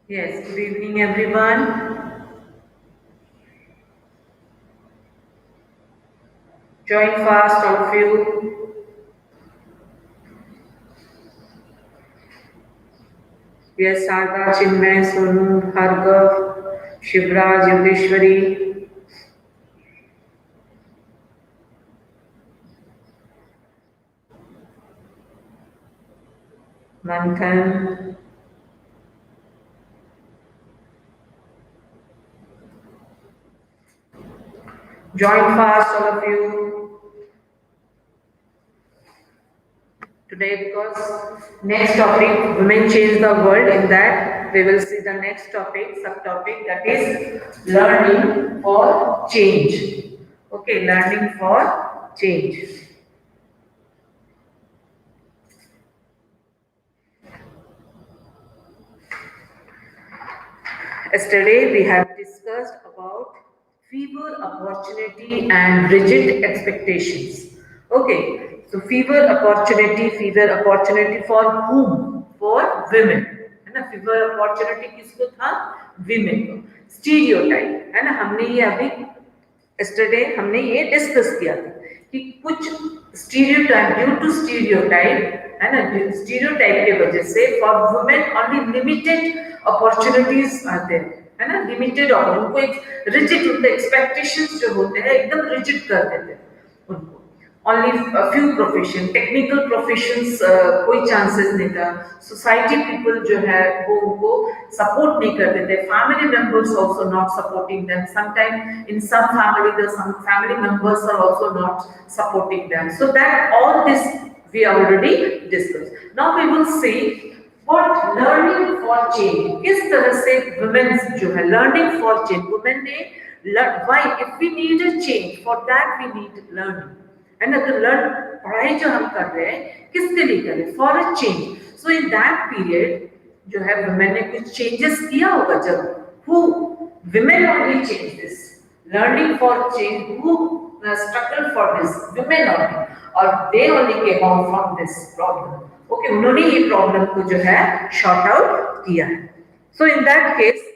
Yes, good evening everyone. Join fast all of you. Yes, Sarda, Chinmay, Sonu, Bhargav, Shivraj, Yogeshwari, Manthan. Join fast all of you today because next topic, women change the world. In that, we will see the next topic, subtopic that is learning for change. Okay, learning for change. Yesterday we have discussed about fever opportunity and rigid expectations. Okay, so fever opportunity for whom? For women. है ना fever opportunity किसको था? Women को. Stereotype है ना हमने ये अभी yesterday हमने ये डिस्कस किया था कि कुछ स्टीरियोटाइप ड्यू टू स्टीरियोटाइप है ना स्टीरियोटाइप की वजह से for women only limited opportunities आते हैं है ना लिमिटेड और उनको एक रिजिड उनके एक्सपेक्टेशंस जो होते हैं एकदम रिजिड कर देते हैं उनको only few profession technical professions कोई चांसेस नहीं था सोसाइटी पीपल जो है वो उनको सपोर्ट नहीं करते थे family members also not supporting them sometime in some family the some family members are also not supporting them so that all this we already discussed now we will see what learning for change किस तरह से women जो है learning for change women ने why if we need a change for that we need learning है ना तो learn पढ़ाई जो हम कर रहे हैं किसके लिए कर रहे हैं for a change so in that period जो है मैंने कुछ चेंजेस किया होगा जब who women only change this learning for change who struggle for this women only और they only came out from this problem okay उन्होंने ये प्रॉब्लम को जो है शॉर्ट आउट किया है so in that case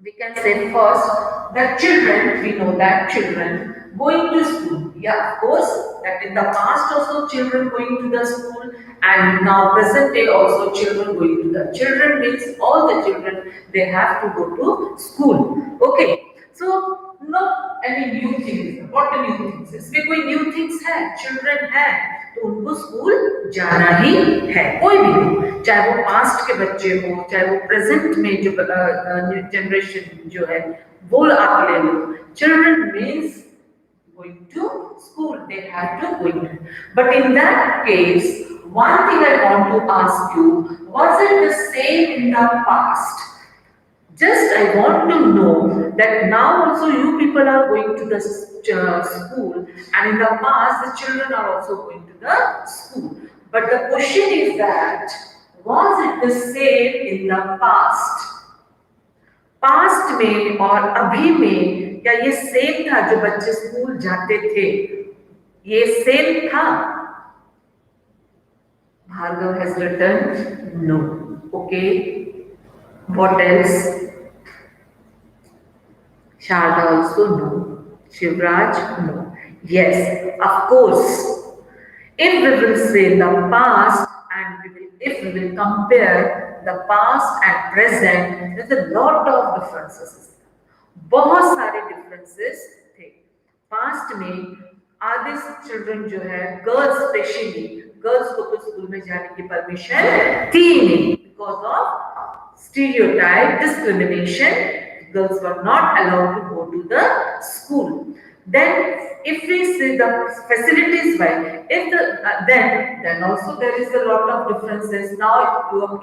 we can say first that children we know that children going to school yeah of course that in the past also children going to the school and now present day also children going to the children means all the children they have to go to school okay so not any new things what new things इसमें कोई new things है children है तो उनको school जाना ही है कोई भी हो चाहे वो पास्ट के बच्चे हो चाहे वो प्रेजेंट में जो जनरेशन जो है वो आप ले लो children means going to school they have to go in but in that case one thing I want to ask you was it the same in the past just I want to know that now also you people are going to the school and in the past the children are also going to the school but the question is that was it the same in the past past में और अभी में क्या ये same था जो बच्चे school जाते थे ये सेम था Bhargav has written no okay what else Sharda also no Shivraj no yes of course if we will say the past and if we will compare the past and present there's a lot of differences बहुत सारे differences थे past में आधे children जो है girls specially girls को तो school में जाने की परमिशन थी नहीं because of stereotype discrimination girls were not allowed to go to the school then if we see the facilities wise if the then also there is a lot of differences now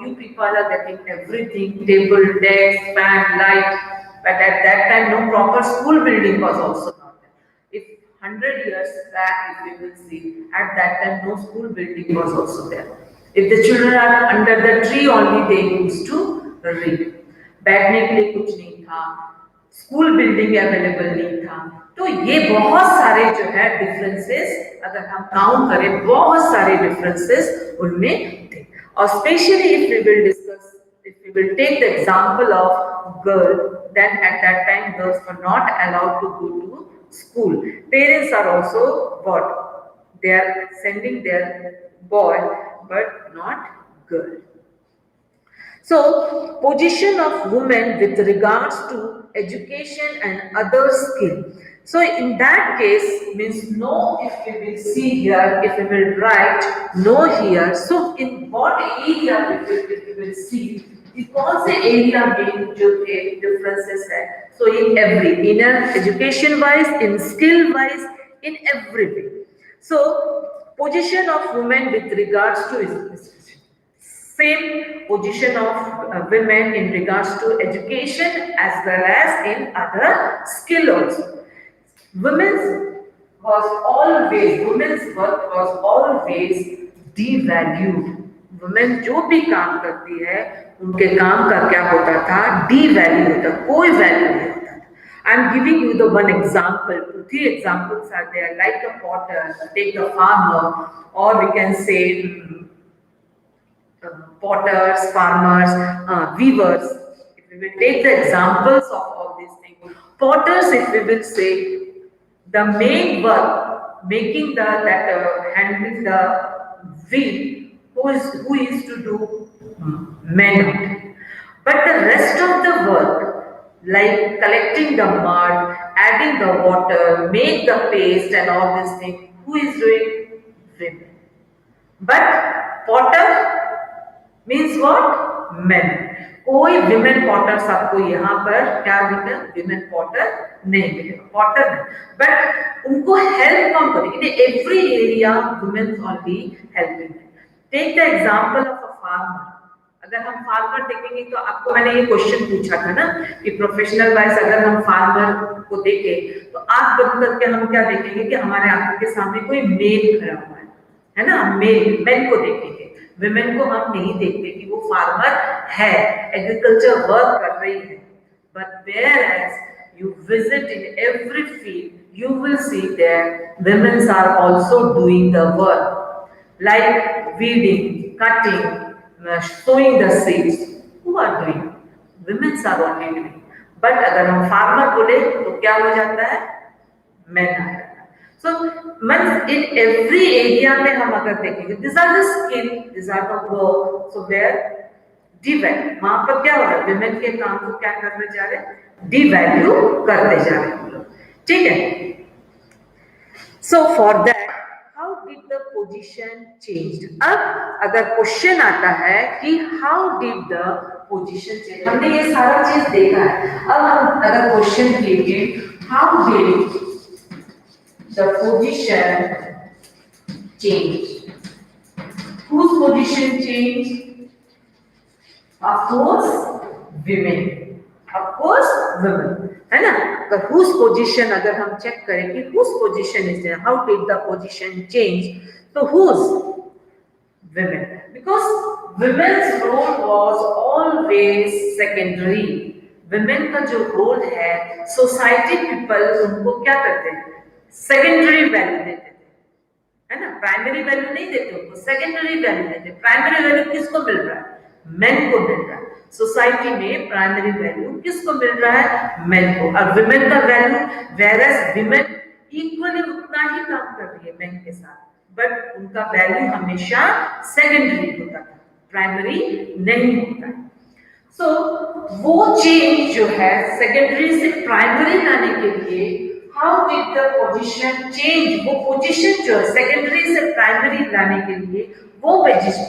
you people are getting everything table desk fan light but at that time no proper school building was also not there if 100 years back if we will see at that time no school building was also there if the children are under the tree only they used to read बैठने के लिए कुछ नहीं था school building available नहीं था तो ये बहुत सारे जो है डिफरेंसेस अगर हम काउंट करें बहुत सारे डिफरेंसेस उनमें थे और especially if we will discuss if we will take the example of girl, then at that time girls were not allowed to go to school. Parents are also what? They are sending their boy, but not girl. So, position of women with regards to education and other skill. So, in that case, means no if we will see here, if we will write no here. So, in what area we will see, कौन से area में जो के differences है. So, in every, in education wise, in skill wise, in every way. So, position of women with regards to same position of women in regards to education as well as in other skill also. Women's women's work was always devalued. Women जो भी काम करती है उनके काम का क्या होता था, devalue होता, कोई वैल्यू नहीं होता था. I'm giving you the one example. Three examples are there, like a potter, take the farmer, or we can say potters, farmers, weavers. If we will take the examples of all these things, potters, if we will say, the main work, making handling the wheel, who is to do? Men. But the rest of the work, like collecting the mud, adding the water, make the paste and all these things, who is doing? Women. But potter means what? Men. कोई women potter's आपको यहाँ पर क्या दिखे? Women Potter नहीं मिलेगा, Potter नहीं. But उनको हेल्प कौन करेगी? In every area women only helping. Take the example of a farmer. अगर हम फार्मर देखेंगे तो आपको मैंने ये क्वेश्चन पूछा था ना कि प्रोफेशनल वाइज अगर हम फार्मर को देखें तो आंख बंद करके हम क्या देखेंगे कि हमारे आंखों के सामने कोई मेल खड़ा हुआ है ना. मेन को देखेंगे, विमेन को हम नहीं देखते कि वो फार्मर है, एग्रीकल्चर वर्क कर रही है. But whereas you visit in every field, you will see that women are also doing the work, like weeding, cutting, sowing the seeds. Who are doing? Women are only doing. But अगर हम farmer बोले तो क्या हो जाता है? Men आ जाता है. So, in every area में हम अगर देखेंगे, these are the skill, these are the work. So where devalue, वहाँ पर क्या हो रहा है? Women के काम को क्या करने जा रहे हैं? Devalue करते जा रहे हैं हम लोग. ठीक है? So for that, how did the position changed? अब अगर क्वेश्चन आता है कि how did the position change? हमने ये सारा चीज देखा है. अब हम अगर क्वेश्चन देखें, how did the position changed? Whose position changed? Of course, women. Of course, women. है ना? तो whose position अगर हम चेक करें कि whose position is there, how did the position change? तो whose? Women. Because women's role was always secondary. Women का जो रोल है, सोसाइटी पीपल उनको क्या करते हैं? सेकेंडरी वैल्यू देते थे, है ना. प्राइमरी वैल्यू नहीं देते उनको, सेकेंडरी वैल्यू देते. प्राइमरी वैल्यू किसको मिल रहा है? मेन को मिल रहा है. सोसाइटी में प्राइमरी वैल्यू किसको मिल रहा है? मेन को. और विमेन का वैल्यू, वेयरएज विमेन इक्वली उतना ही काम कर रही है मेन के साथ, बट उनका वैल्यू हमेशा सेकेंडरी होता था, प्राइमरी नहीं होता. सो वो चेंज जो है सेकेंडरी से प्राइमरी लाने के लिए, how did the position change? वो पोजीशन जो है सेकेंडरी से प्राइमरी लाने के लिए, वो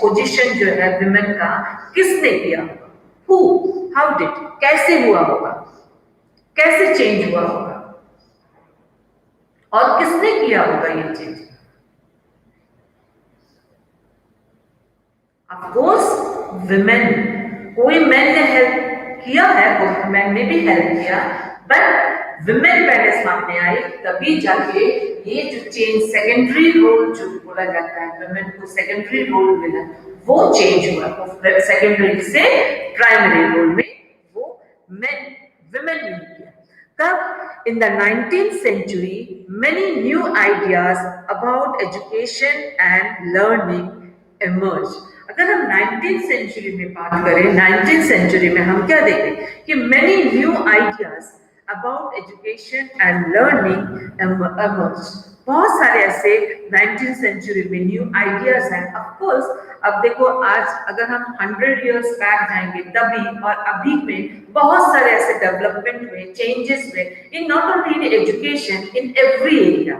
पोजीशन जो है विमेन का किसने किया होगा? Who? How did? कैसे हुआ होगा? कैसे चेंज हुआ होगा? और किसने किया होगा ये चेंज? Of course, women. कोई मैन ने हेल्प किया है, मैन ने भी हेल्प किया, बट विमेन पहले सामने आई, तभी जाके ये जो चेंज सेकेंडरी रोल जो बोला जाता है, विमेन को सेकेंडरी रोल मिला, वो चेंज हुआ. सेकेंडरी से प्राइमरी रोल में वो विमेन ने किया. कब? In the 19th century, many new ideas about education and learning emerged. अगर हम 19th सेंचुरी में बात करें, 19th सेंचुरी में हम क्या देखें कि many new ideas about education and learning emerged। बहुत सारे ऐसे 19th सेंचुरी में न्यू आइडियाज हैं। ऑफ कोर्स अब देखो, आज अगर हम 100 इयर्स बैक जाएंगे तभी और अभी में बहुत सारे ऐसे डेवलपमेंट हुए, चेंजेस हुए in not only in education, in every area,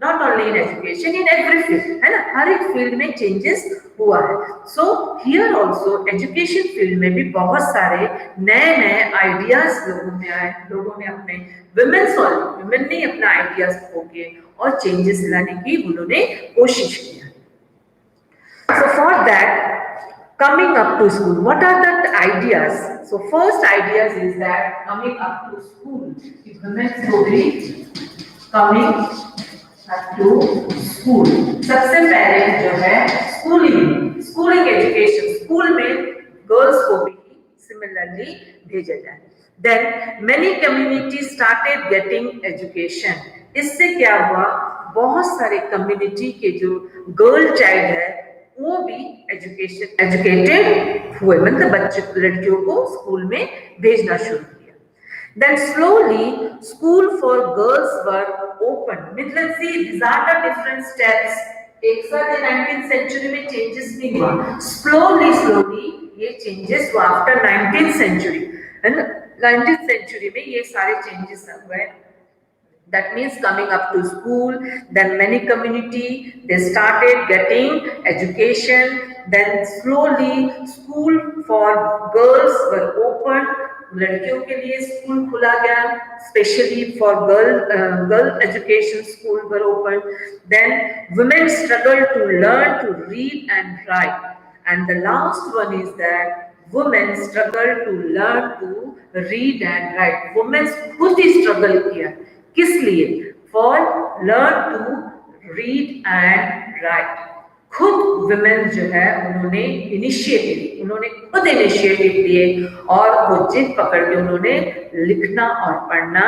not only in education, in every field, है ना, हर एक फील्ड में चेंजेस हुआ है। So here also education field में भी बहुत सारे नए नए आइडियाज लोगों में आए, लोगों ने अपने वुमेन ने अपना आइडियाज खोके और चेंजेस लाने की उन्होंने कोशिश की। So for that, coming up to school, what are the ideas? So first ideas is that coming up to school, women will be coming up to school। सबसे पहले जो है स्कूलिंग एजुकेशन, स्कूल में गर्ल्स को भी similarly भेजा जाए। Then many communities started getting education। इससे क्या हुआ, बहुत सारे कम्युनिटी के जो गर्ल चाइल्ड है वो भी एजुकेटेड हुए, मतलब बच्चे लड़कियों को स्कूल में भेजना शुरू किया। Then slowly school for girls were opened। मतलब see, these are the different steps। एक साथ 19th सेंचुरी में चेंजेस नहीं हुआ, स्लोली ये चेंजेस हुआ आफ्टर 19th सेंचुरी, है ना। 19th सेंचुरी में ये सारे चेंजेस हुए। That means coming up to school, then many community, they started getting education, then slowly school for girls were opened, लड़कियों के लिए स्कूल खुला गया, specially for girl education school were opened. Then women struggled to learn to read and write, and the last one is that women struggle to learn to read and write। women खुद ही struggle किया, किस लिए, for learn to read and write. खुद women जो है उन्होंने खुद initiative लिए और वो जिद पकड़ के उन्होंने लिखना और पढ़ना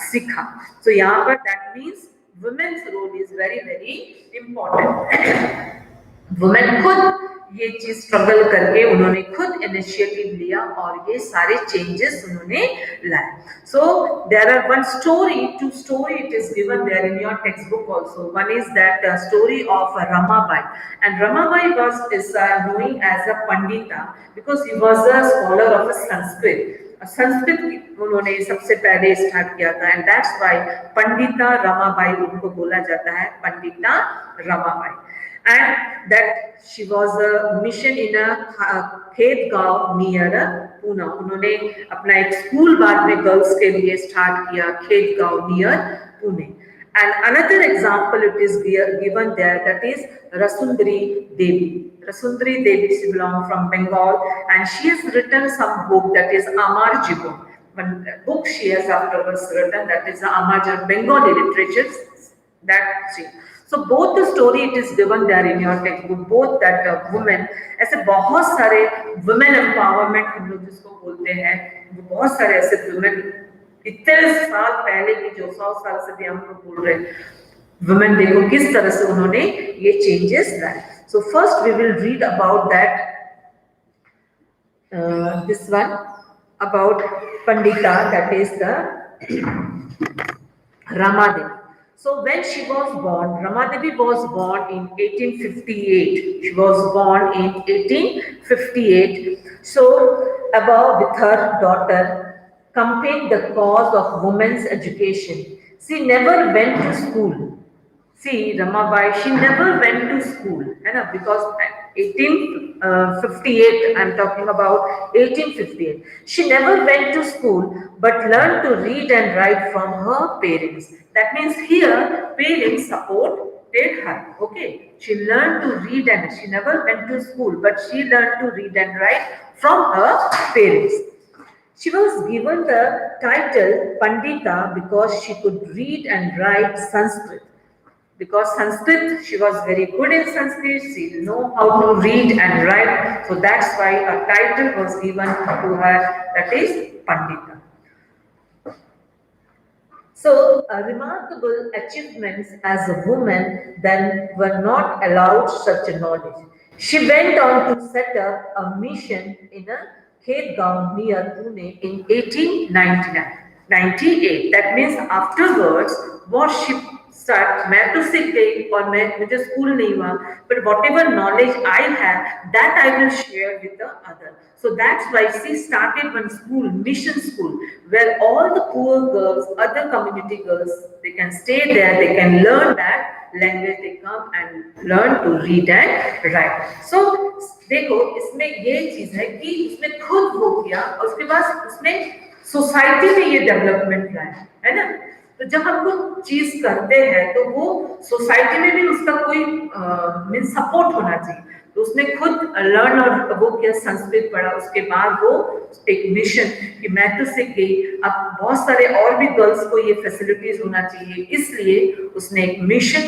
सीखा। तो यहाँ पर that means women's role is very very important. Women खुद ये चीज स्ट्रगल करके उन्होंने खुद इनिशिएटिव लिया और ये सारे चेंजेस उन्होंने लाए। So there are one story, two story it is given there in your text book also. One is that story of Ramabai, and Ramabai was is knowing as a Pandita because he was a scholar of Sanskrit उन्होंने सबसे पहले start किया था, and that's why Pandita Ramabai उनको बोला जाता है, Pandita Ramabai. And that she was a mission in a खेत गांव नियर पूना। उन्होंने अपना एक स्कूल बाद में गर्ल्स के लिए स्टार्ट किया, खेत गांव near Pune. And another example it is given there, that is Rasundari Devi। Rasundari Devi, she belongs from Bengal and she has written some book that is Amar Jibon। One book she has afterwards written, that is Amar Jibon, Bengali literature, that she। So both the story it is given there in your textbook, both that women, ऐसे बहुत सारे women empowerment हम लोग जिसको बोलते हैं, वो बहुत सारे ऐसे women इतने साल पहले की जो 100 साल से भी हम लोग बोल रहे हैं, women देखो किस तरह से उन्होंने ये changes लाए। So first we will read about that this one about Pandita, that is the Ramadevi। So when she was born, Ramadevi was born in 1858. She was born in 1858. So above with her daughter, campaigned the cause of women's education. She never went to school. See, Ramabai, she never went to school, because 1858, I'm talking about 1858. She never went to school, but learned to read and write from her parents. That means here, parents supported her, okay? She learned to read and she never went to school, but she learned to read and write from her parents. She was given the title Pandita because she could read and write Sanskrit. Because Sanskrit, she was very good in Sanskrit, she knew how to read and write, so that's why a title was given to her, that is Pandita. So, remarkable achievements as a woman then were not allowed such a knowledge. She went on to set up a mission in a Khet Gaon near Pune in 1898. That means afterwards, warship start. मैं तो सीख गई और मैं मुझे school नहीं हुआ, but whatever knowledge I have, that I will share with the other. So that's why she started one school, mission school, where all the poor girls, other community girls, they can stay there, they can learn that language, they come and learn to read and write. So देखो इसमें ये चीज है कि उसने खुद वो किया और उसके बाद उसने सोसाइटी में ये डेवलपमेंट लाया, है ना। तो जब हम कुछ चीज करते हैं तो वो सोसाइटी में भी उसका कोई मीन सपोर्ट होना चाहिए। तो उसने खुद लर्न और वो किया, संस्कृत पढ़ा, उसके बाद वो एक मिशन कि मैं तो सीख गई, अब बहुत सारे और भी गर्ल्स को ये फैसिलिटीज होना चाहिए, इसलिए उसने एक मिशन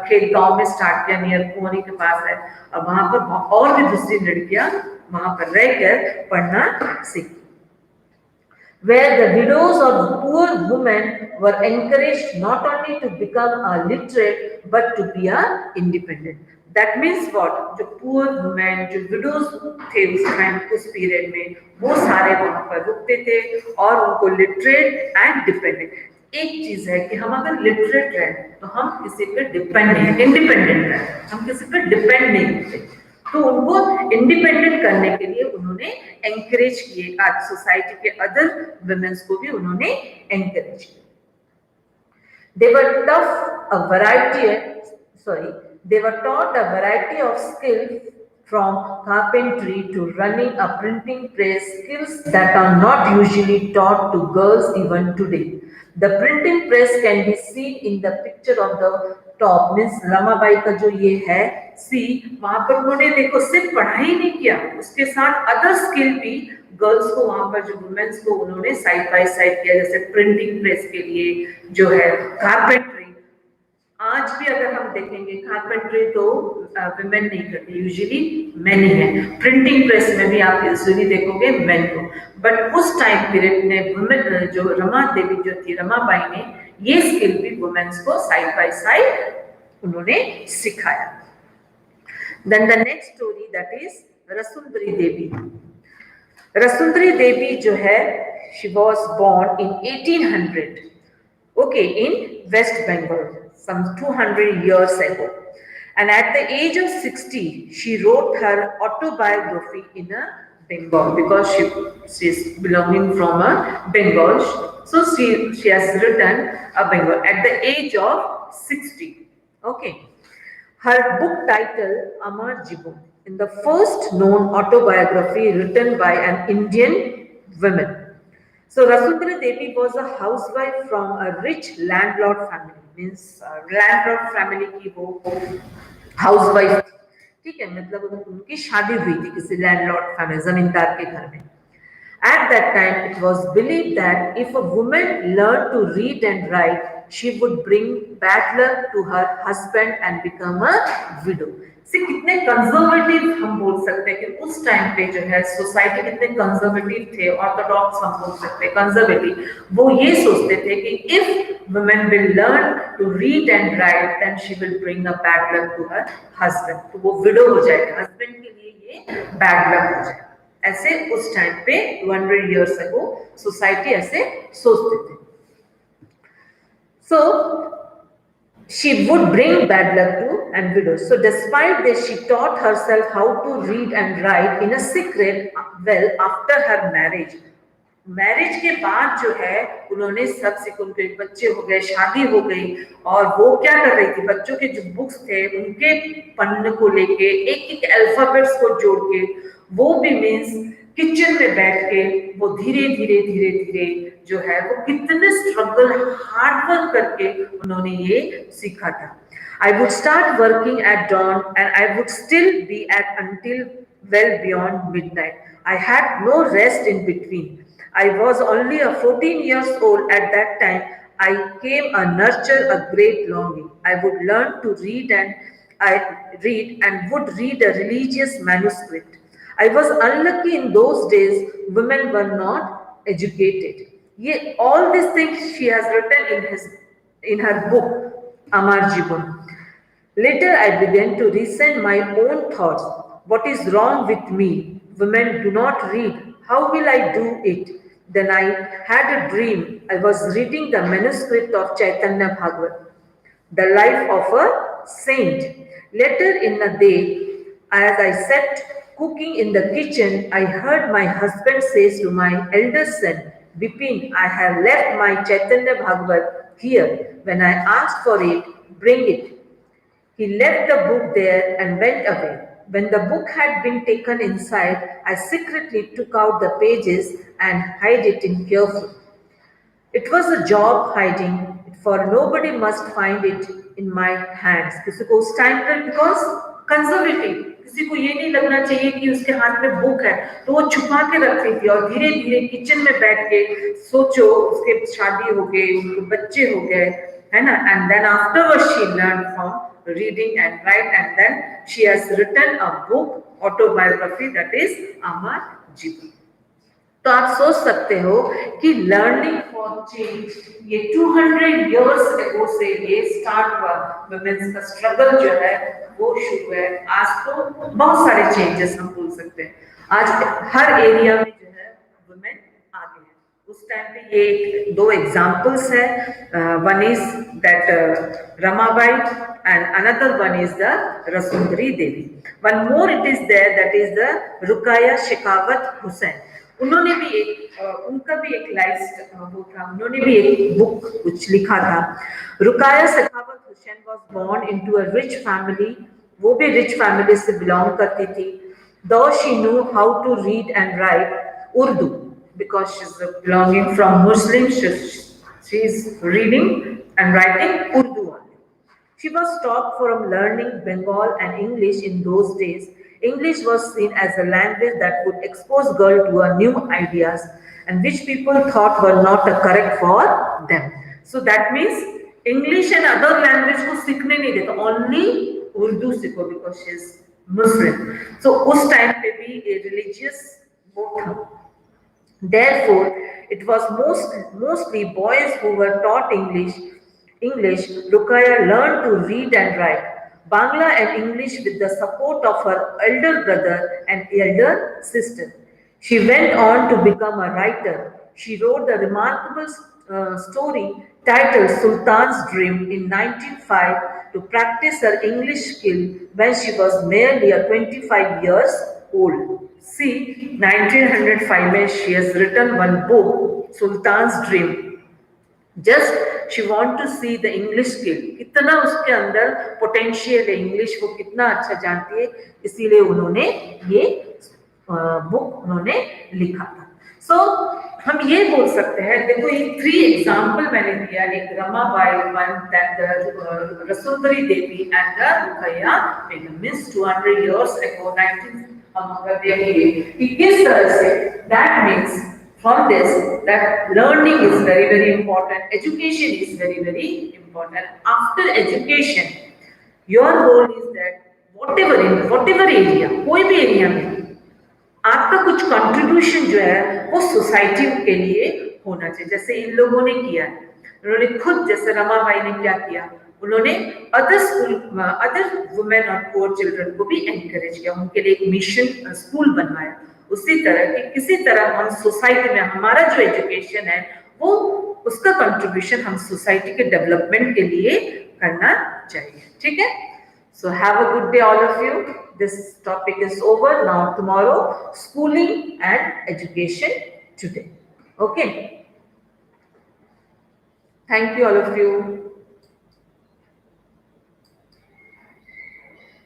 खेत गांव में स्टार्ट किया, नियर पुणे के पास है। अब वहां पर और भी दूसरी लड़कियां वहां पर रहकर पढ़ना सीखी, where the widows of poor women were encouraged not only to become a literate but to be a independent. That means what? जो poor women, जो widows थे उस टाइम उस पीरियड में, वो सारे वहां पर रुकते थे और उनको लिटरेट एंड डिपेंडेंट। एक चीज है कि हम अगर लिटरेट रहे तो हम किसी पे डिपेंड नहीं, इंडिपेंडेंट रहे, हम किसी पे डिपेंड नहीं होते। तो उनको इंडिपेंडेंट करने के लिए उन्होंने एंकरेज किए, आज सोसाइटी के अदर वुमेन्स को भी उन्होंने एंकरेज किया। They were taught a variety of skills from carpentry to running a printing press, skills that are not usually taught to girls even today. The printing press can be seen in the picture of the top, means Ramabai का जो ये है सी, वहां पर उन्होंने देखो सिर्फ पढ़ाई नहीं किया, उसके साथ अदर स्किल भी गर्ल्स को वहां पर जो वुमेन्स को उन्होंने साइड बाय साइड किया, जैसे प्रिंटिंग प्रेस के लिए जो है कारपेंट्री। आज भी अगर हम देखेंगे कारपेंट्री तो वुमेन नहीं करती, यूजुअली मेन ही है। प्रिंटिंग प्रेस में भी आप यूजुअली देखोगे मेन को, बट उस टाइम पीरियड में वुमेन जो रमा देवी जो थी, रमाबाई ने ये स्किल भी वुमेन्स को साइड बाय साइड उन्होंने सिखाया। Then the next story that is Rassundari Devi. Rassundari Devi जो है, she was born in 1800, okay, in West Bengal, some 200 years ago. And at the age of 60, she wrote her autobiography in a Bengal, because she is belonging from a Bengal. So she has written a Bengal at the age of 60. Okay. Her book title, Amar Jibun, in the first known autobiography written by an Indian woman. So Rasundra Devi was a housewife from a rich landlord family, means landlord family की वो housewife थी, ठीक है, मतलब उनकी शादी हुई थी किसी लैंडलॉर्ड फैमिली, जमींदार के घर में। At that time, it was believed that if a woman learned to read and write, she would bring bad luck to her husband and become a widow. से कितने कंजर्वेटिव हम बोल सकते हैं कि उस टाइम पे जो है सोसाइटी कितने कंजर्वेटिव थे, ऑर्थोडॉक्स हम बोल सकते हैं कंजर्वेटिव। वो ये सोचते थे कि if women will learn to read and write then she will bring a bad luck to her husband, तो वो विडो हो जाएगा, हस्बैंड के लिए ये बैड लक हो जाएगा। ऐसे उस टाइम पे 200 years ago सोसाइटी ऐसे सोचते थे। So she would bring bad luck to and widows. So despite this, she taught herself how to read and write in a secret well after her marriage. Marriage के बाद जो है उन्होंने सब सीख, उनके बच्चे हो गए, शादी हो गई, और वो क्या कर रही थी, बच्चों के जो बुक्स थे उनके पन्ने को लेके एक एक अल्फाबेट्स को जोड़ के, वो भी मीन्स किचन में बैठ के वो धीरे धीरे धीरे धीरे जो है वो कितने स्ट्रगल हार्ड वर्क करके उन्होंने ये सीखा था। I would start working at dawn and I would still be at until well beyond midnight. I had no rest in between. I was only a 14 years old at that time. I came a nurture a great longing. I would learn to read and would read a religious manuscript. I was unlucky in those days. Women were not educated. All these things she has written in her book Amar Jibun. Later, I began to resent my own thoughts. What is wrong with me? Women do not read. How will I do it? Then I had a dream. I was reading the manuscript of Chaitanya Bhagavat, the life of a saint. Later in the day, as I sat cooking in the kitchen, I heard my husband says to my eldest son, Bipin, I have left my Chaitanya Bhagavat here. When I asked for it, bring it. He left the book there and went away. When the book had been taken inside, I secretly took out the pages and hid it in careful. It was a job hiding, for nobody must find it in my hands. किसी को उस time पर because conservative, किसी को ये नहीं लगना चाहिए कि उसके हाथ में बुक है, तो वो छुपा के रखती थी और धीरे धीरे किचन में बैठ के सोचो उसके शादी हो गई, उनके बच्चे हो गए, है ना? And then afterwards she learned from reading and write, and then she has written a book autobiography, that is Amar Jeevan. तो आप सोच सकते हो कि लर्निंग फॉर चेंज ये 200 इयर्स एगो से ये स्टार्ट हुआ, वुमेन्स का स्ट्रगल जो है वो शुरू है। आज तो बहुत सारे चेंजेस हम बोल सकते हैं, आज हर एरिया में जो है वुमेन आगे है। उस टाइम पे ये दो एग्जांपल्स है, one is that Ramabai and another one is the Rasundari Devi. One more it is there, that is the Ruqayya Shekhawat Hussain. उन्होंने भी एक उनका भी एक लाइफ वो था, उन्होंने भी एक बुक कुछ लिखा था। Rokeya Sakhawat Hussain was born into a rich family, वो भी रिच फैमिली से बिलोंग करती थी। Though she know how to read and write Urdu because she is belonging from Muslim, she is reading and writing Urdu only. She was stopped from learning Bengal and English in those days. English was seen as a language that would expose girls to new ideas and which people thought were not correct for them. So that means English and other language को सीखने नहीं देता, only Urdu सीखो because she is Muslim. So उस time पे भी a religious वो था. Therefore, it was mostly boys who were taught English. Ruqayya learned to read and write Bangla and English with the support of her elder brother and elder sister. She went on to become a writer. She wrote the remarkable story titled Sultan's Dream in 1905 to practice her English skill when she was merely 25 years old. See, 1905 में she has written one book, Sultan's Dream. Just she want to see the English skill, कितना उसके अंदर potential है, English वो कितना अच्छा जानती है, इसीलिए उन्होंने ये बुक उन्होंने लिखा था। सो हम ये बोल सकते हैं, देखो ये 3 एग्जाम्पल मैंने दिया, एक Ramabai, one that Rassundari Devi and the Rokeya Begum, means 200 years ago 19 हम अगर देखेंगे कि किस तरह से, that means from this that learning is very very important, education is very very important. After education your goal is that whatever area, कोई भी एरिया में आपका कुछ कंट्रीब्यूशन जो है वो सोसाइटी के लिए होना चाहिए। जैसे इन लोगों ने किया है, उन्होंने खुद, जैसे रमाबाई ने क्या किया, उन्होंने अदर वुमेन और पुअर चिल्ड्रन को भी एनकरेज किया, उनके लिए एक मिशन स्कूल बनवाया। उसी तरह कि किसी तरह हम सोसाइटी में हमारा जो एजुकेशन है वो उसका कंट्रीब्यूशन हम सोसाइटी के डेवलपमेंट के लिए करना चाहिए। ठीक है, so have a good day all of you. This topic is over now, tomorrow schooling and education today. Okay, thank you all of you.